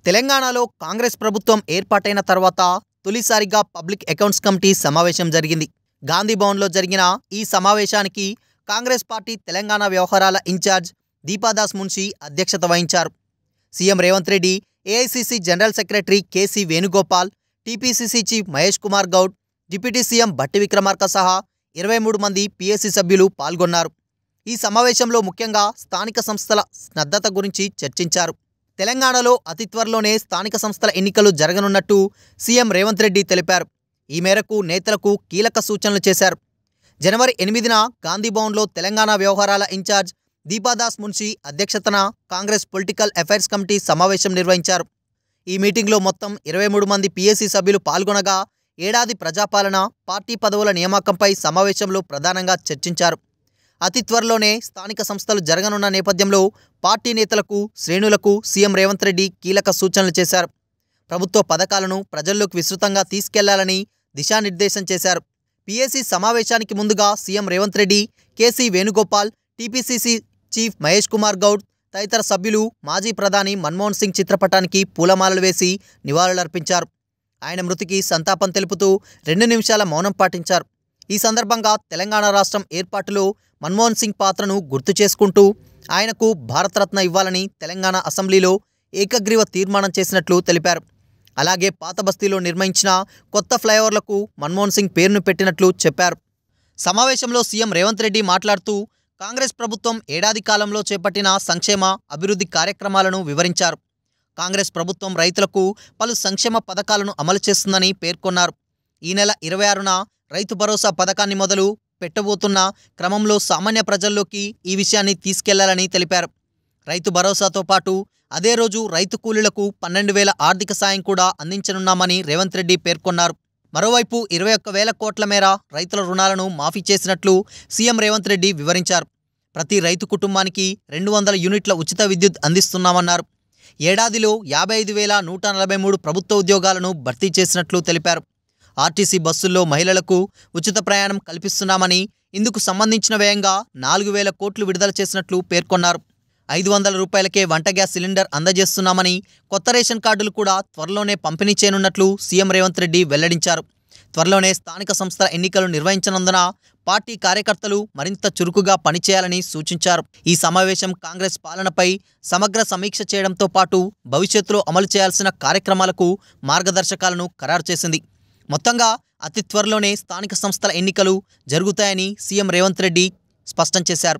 తెలంగాణలో కాంగ్రెస్ ప్రభుత్వం ఏర్పాటైన తర్వాత తొలిసారిగా పబ్లిక్ అకౌంట్స్ కమిటీ సమావేశం జరిగింది. గాంధీ భవన్లో జరిగిన ఈ సమావేశానికి కాంగ్రెస్ పార్టీ తెలంగాణ వ్యవహారాల ఇన్ఛార్జ్ దీపాదాస్ మున్షి అధ్యక్షత వహించారు. CM Revanth Reddy, AICC general secretary KC Venugopal, TPCC chief Mahesh Kumar Goud, deputy CM Bhatti Vikramarka సహా 23 మంది పీఏసీ సభ్యులు పాల్గొన్నారు. ఈ సమావేశంలో ముఖ్యంగా స్థానిక సంస్థల స్నద్ధత గురించి చర్చించారు. తెలంగాణలో అతి త్వరలోనే స్థానిక సంస్థల ఎన్నికలు జరగనున్నట్టు సీఎం రేవంత్ రెడ్డి తెలిపారు. ఈ మేరకు నేతలకు కీలక సూచనలు చేశారు. జనవరి 8న గాంధీభవన్లో తెలంగాణ వ్యవహారాల ఇన్ఛార్జ్ దీపాదాస్ మున్షి అధ్యక్షతన కాంగ్రెస్ పొలిటికల్ అఫైర్స్ కమిటీ సమావేశం నిర్వహించారు. ఈ మీటింగ్లో మొత్తం 23 మంది పీఏసీ సభ్యులు పాల్గొనగా ఏడాది ప్రజాపాలన, పార్టీ పదవుల నియామకంపై సమావేశంలో ప్రధానంగా చర్చించారు. అతి త్వరలోనే స్థానిక సంస్థలు జరగనున్న నేపథ్యంలో పార్టీ నేతలకు, శ్రేణులకు సీఎం రేవంత్ రెడ్డి కీలక సూచనలు చేశారు. ప్రభుత్వ పథకాలను ప్రజల్లోకి విస్తృతంగా తీసుకెళ్లాలని దిశానిర్దేశం చేశారు. పీఏసీ సమావేశానికి ముందుగా CM Revanth Reddy, KC Venugopal, TPCC chief Mahesh Kumar Goud తదితర సభ్యులు మాజీ ప్రధాని మన్మోహన్ సింగ్ చిత్రపటానికి పూలమాలలు వేసి నివాళులర్పించారు. ఆయన మృతికి సంతాపం తెలుపుతూ 2 నిమిషాల మౌనం పాటించారు. ఈ సందర్భంగా తెలంగాణ రాష్ట్రం ఏర్పాటులో మన్మోహన్ సింగ్ పాత్రను గుర్తు చేసుకుంటూ ఆయనకు భారతరత్న ఇవ్వాలని తెలంగాణ అసెంబ్లీలో ఏకగ్రీవ తీర్మానం చేసినట్లు తెలిపారు. అలాగే పాత బస్తీలో నిర్మించిన కొత్త ఫ్లైఓవర్లకు మన్మోహన్ సింగ్ పేరును పెట్టినట్లు చెప్పారు. సమావేశంలో సీఎం రేవంత్ రెడ్డి మాట్లాడుతూ కాంగ్రెస్ ప్రభుత్వం ఏడాది కాలంలో చేపట్టిన సంక్షేమ, అభివృద్ధి కార్యక్రమాలను వివరించారు. కాంగ్రెస్ ప్రభుత్వం రైతులకు పలు సంక్షేమ పథకాలను అమలు చేస్తుందని పేర్కొన్నారు. ఈ నెల 26న రైతు భరోసా పథకాన్ని మొదలు పెట్టబోతున్న క్రమంలో సామాన్య ప్రజల్లోకి ఈ విషయాన్ని తీసుకెళ్లాలని తెలిపారు. రైతు భరోసాతో పాటు అదే రోజు రైతు కూలీలకు 12,000 ఆర్థిక సాయం కూడా అందించనున్నామని రేవంత్ రెడ్డి పేర్కొన్నారు. మరోవైపు 21,000 కోట్ల మేర రైతుల రుణాలను మాఫీ చేసినట్లు సీఎం రేవంత్ రెడ్డి వివరించారు. ప్రతి రైతు కుటుంబానికి 200 యూనిట్ల ఉచిత విద్యుత్ అందిస్తున్నామన్నారు. ఏడాదిలో 55,143 ప్రభుత్వ ఉద్యోగాలను భర్తీ చేసినట్లు తెలిపారు. ఆర్టీసీ బస్సుల్లో మహిళలకు ఉచిత ప్రయాణం కల్పిస్తున్నామని, ఇందుకు సంబంధించిన వ్యయంగా 4,000 కోట్లు విడుదల చేసినట్లు పేర్కొన్నారు. 500 రూపాయలకే వంట గ్యాస్ సిలిండర్ అందజేస్తున్నామని, కొత్త రేషన్ కార్డులు కూడా త్వరలోనే పంపిణీ చేయనున్నట్లు సీఎం రేవంత్ రెడ్డి వెల్లడించారు. త్వరలోనే స్థానిక సంస్థల ఎన్నికలు నిర్వహించనున్నందున పార్టీ కార్యకర్తలు మరింత చురుకుగా పనిచేయాలని సూచించారు. ఈ సమావేశం కాంగ్రెస్ పాలనపై సమగ్ర సమీక్ష చేయడంతో పాటు భవిష్యత్తులో అమలు చేయాల్సిన కార్యక్రమాలకు మార్గదర్శకాలను ఖరారు చేసింది. మొత్తంగా అతి త్వరలోనే స్థానిక సంస్థల ఎన్నికలు జరుగుతాయని సీఎం రేవంత్ రెడ్డి స్పష్టం చేశారు.